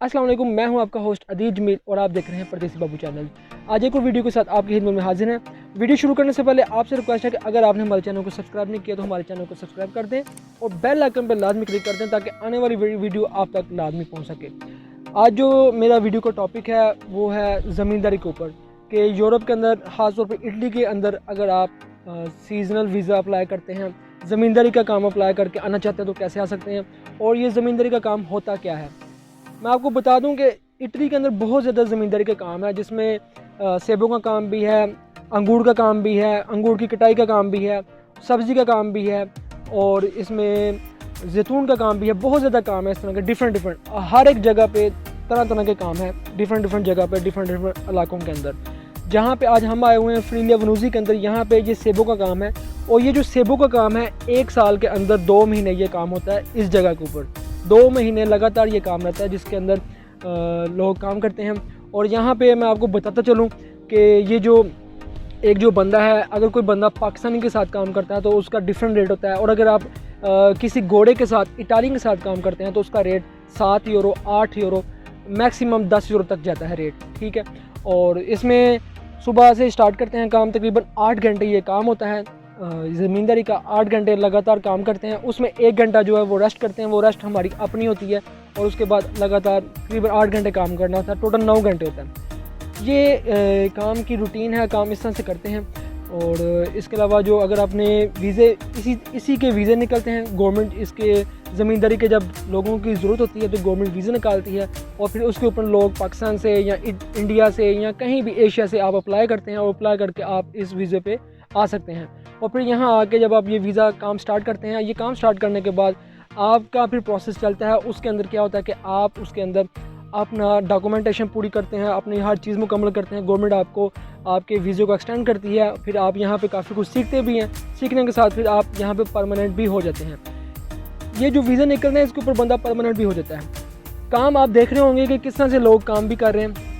अस्सलाम वालेकुम, मैं हूं आपका होस्ट अदील जमील और आप देख रहे हैं परदेसी बाबू चैनल। आज एक और वीडियो के साथ आपकी खिदमत में हाजिर हैं। वीडियो शुरू करने से पहले आपसे रिक्वेस्ट है कि अगर आपने हमारे चैनल को सब्सक्राइब नहीं किया तो हमारे चैनल को सब्सक्राइब कर दें और बेल आइकन पर लाजमी क्लिक कर दें ताकि आने वाली वीडियो आप तक लाजमी पहुँच सके। आज जो मेरा वीडियो का टॉपिक है वो है ज़मींदारी के ऊपर, कि यूरोप के अंदर, ख़ासतौर पर इटली के अंदर अगर आप सीजनल वीज़ा अप्लाई करते हैं, ज़मींदारी का काम अप्लाई करके आना चाहते हैं तो कैसे आ सकते हैं और ये ज़मींदारी का काम होता क्या है। मैं आपको बता दूं कि इटली के अंदर बहुत ज़्यादा ज़मींदारी का काम है, जिसमें सेबों का काम भी है, अंगूर का काम भी है, अंगूर की कटाई का काम भी है, सब्ज़ी का काम भी है और इसमें जैतून का काम भी है। बहुत ज़्यादा काम है इस तरह के, डिफरेंट हर एक जगह पे तरह तरह के काम है, डिफरेंट जगह पे, डिफरेंट इलाकों के अंदर। जहाँ पे आज हम आए हुए हैं फ्रीलिया वनूज़ी के अंदर, यहाँ पे ये सेबों का काम है और ये जो सेबों का काम है 1 साल के अंदर 2 महीने ये काम होता है इस जगह के ऊपर। 2 महीने लगातार ये काम रहता है जिसके अंदर लोग काम करते हैं। और यहाँ पे मैं आपको बताता चलूँ कि ये जो बंदा है, अगर कोई बंदा पाकिस्तानी के साथ काम करता है तो उसका डिफरेंट रेट होता है, और अगर आप किसी घोड़े के साथ, इटालियन के साथ काम करते हैं तो उसका rate 7 euro, 8 euro, maximum 10 euro तक जाता है रेट, ठीक है। और इसमें सुबह से स्टार्ट करते हैं काम, तकरीबन 8 घंटे ये काम होता है ज़मींदारी का। 8 घंटे लगातार काम करते हैं, उसमें 1 घंटा जो है वो रेस्ट करते हैं, वो रेस्ट हमारी अपनी होती है और उसके बाद लगातार तकरीबन 8 घंटे काम करना होता है, टोटल 9 घंटे होता है। ये काम की रूटीन है, काम इस तरह से करते हैं। और इसके अलावा जो अगर आपने वीज़े, इसी के वीज़े निकलते हैं गवर्नमेंट, इसके ज़मींदारी के जब लोगों की ज़रूरत होती है तो गवर्नमेंट वीज़ा निकालती है और फिर उसके ऊपर लोग पाकिस्तान से या इंडिया से या कहीं भी एशिया से आप अप्लाई करते हैं और अप्लाई करके आप इस वीज़े पे आ सकते हैं। और फिर यहाँ आके जब आप ये वीज़ा काम स्टार्ट करते हैं, ये काम स्टार्ट करने के बाद आपका फिर प्रोसेस चलता है। उसके अंदर क्या होता है कि आप उसके अंदर अपना डॉक्यूमेंटेशन पूरी करते हैं, अपनी हर चीज़ मुकम्मल करते हैं। गवर्नमेंट आपको आपके वीज़े को एक्सटेंड करती है, फिर आप यहाँ पे काफ़ी कुछ सीखते भी हैं। सीखने के साथ फिर आप यहाँ पे परमानेंट भी हो जाते हैं। ये जो वीज़ा निकल रहे हैं इसके ऊपर बंदा परमानेंट भी हो जाता है। काम आप देख रहे होंगे कि किस तरह से लोग काम भी कर रहे हैं,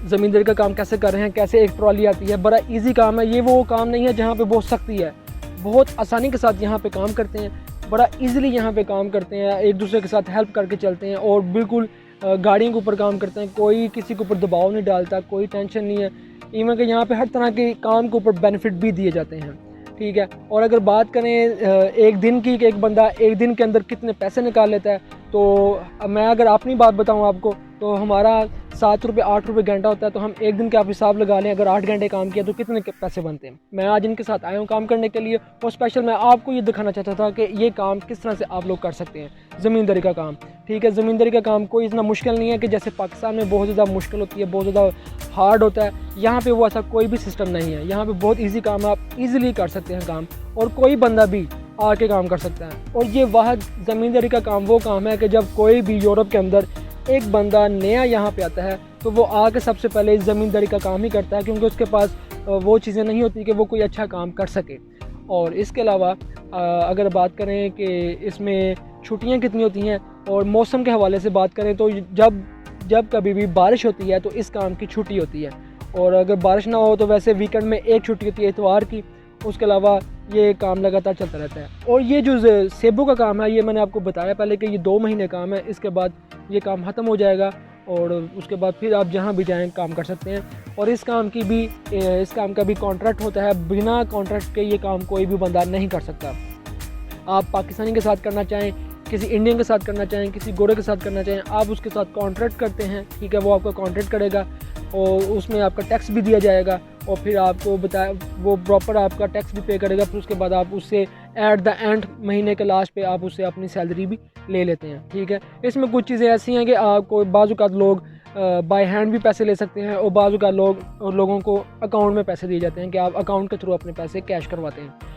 ज़मींदारी का काम कैसे कर रहे हैं, कैसे एक ट्रॉली आती है, बड़ा इजी काम है। ये वो काम नहीं है जहाँ पे बहुत सख्ती है, बहुत आसानी के साथ यहाँ पे काम करते हैं, बड़ा इजीली यहाँ पे काम करते हैं, एक दूसरे के साथ हेल्प करके चलते हैं और बिल्कुल गाड़ियों के ऊपर काम करते हैं। कोई किसी के ऊपर दबाव नहीं डालता, कोई टेंशन नहीं है। इवन कि यहाँ पे हर तरह के काम के ऊपर बेनिफिट भी दिए जाते हैं, ठीक है। और अगर बात करें एक दिन की, एक बंदा एक दिन के अंदर कितने पैसे निकाल लेता है, तो मैं अगर अपनी बात बताऊं आपको तो हमारा 7 रुपये 8 रुपये घंटा होता है। तो हम एक दिन का आप हिसाब लगा लें, अगर 8 घंटे काम किया तो कितने पैसे बनते हैं। मैं आज इनके साथ आया हूँ काम करने के लिए और स्पेशल मैं आपको ये दिखाना चाहता था कि ये काम किस तरह से आप लोग कर सकते हैं, ज़मींदारी का काम, ठीक है। ज़मींदारी का काम कोई इतना मुश्किल नहीं है कि जैसे पाकिस्तान में बहुत ज़्यादा मुश्किल होती है, बहुत ज़्यादा हार्ड होता है। यहाँ पे वो ऐसा कोई भी सिस्टम नहीं है। यहाँ पे बहुत इजी काम है, आप इजीली कर सकते हैं काम और कोई बंदा भी आके काम कर सकता है। और ये वाहद ज़मींदारी का काम वो काम है कि जब कोई भी यूरोप के अंदर एक बंदा नया यहाँ पे आता है तो वो आके सबसे पहले ज़मींदारी का काम ही करता है, क्योंकि उसके पास वो चीज़ें नहीं होती कि वो कोई अच्छा काम कर सके। और इसके अलावा अगर बात करें कि इसमें छुट्टियाँ कितनी होती हैं और मौसम के हवाले से बात करें तो जब कभी भी बारिश होती है तो इस काम की छुट्टी होती है। और अगर बारिश ना हो तो वैसे वीकेंड में एक छुट्टी होती है इतवार की। उसके अलावा ये काम लगातार चलता रहता है। और ये जो सेबों का काम है, ये मैंने आपको बताया पहले कि ये 2 महीने काम है, इसके बाद ये काम ख़त्म हो जाएगा और उसके बाद फिर आप जहाँ भी जाएँ काम कर सकते हैं। और इस काम का भी कॉन्ट्रैक्ट होता है, बिना कॉन्ट्रैक्ट के ये काम कोई भी बंदा नहीं कर सकता। आप पाकिस्तानी के साथ करना चाहें, किसी इंडियन के साथ करना चाहें, किसी गोरे के साथ करना चाहें, आप उसके साथ कॉन्ट्रैक्ट करते हैं, ठीक है। वो आपका कॉन्ट्रैक्ट करेगा और उसमें आपका टैक्स भी दिया जाएगा और फिर आपको वो प्रॉपर आपका टैक्स भी पे करेगा। फिर उसके बाद आप उससे एट द एंड महीने के लास्ट पे आप उससे अपनी सैलरी भी ले लेते हैं, ठीक है। इसमें कुछ चीज़ें ऐसी हैं कि आपको बाज़-औक़ात लोग बाय हैंड भी पैसे ले सकते हैं और बाज़-औक़ात लोगों को अकाउंट में पैसे दिए जाते हैं कि आप अकाउंट के थ्रू अपने पैसे कैश करवाते हैं।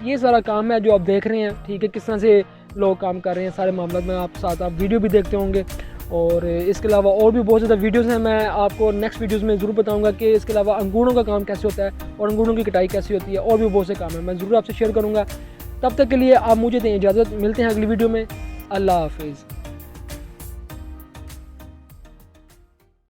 ये सारा काम है जो आप देख रहे हैं, ठीक है, किस तरह से लोग काम कर रहे हैं। सारे मामलों में आप वीडियो भी देखते होंगे और इसके अलावा और भी बहुत ज़्यादा वीडियोज़ हैं। मैं आपको नेक्स्ट वीडियोज़ में ज़रूर बताऊंगा कि इसके अलावा अंगूरों का काम कैसे होता है और अंगूरों की कटाई कैसे होती है, और भी बहुत से काम है, मैं ज़रूर आपसे शेयर करूँगा। तब तक के लिए आप मुझे दें इजाज़त, मिलते हैं अगली वीडियो में। अल्लाह हाफिज़।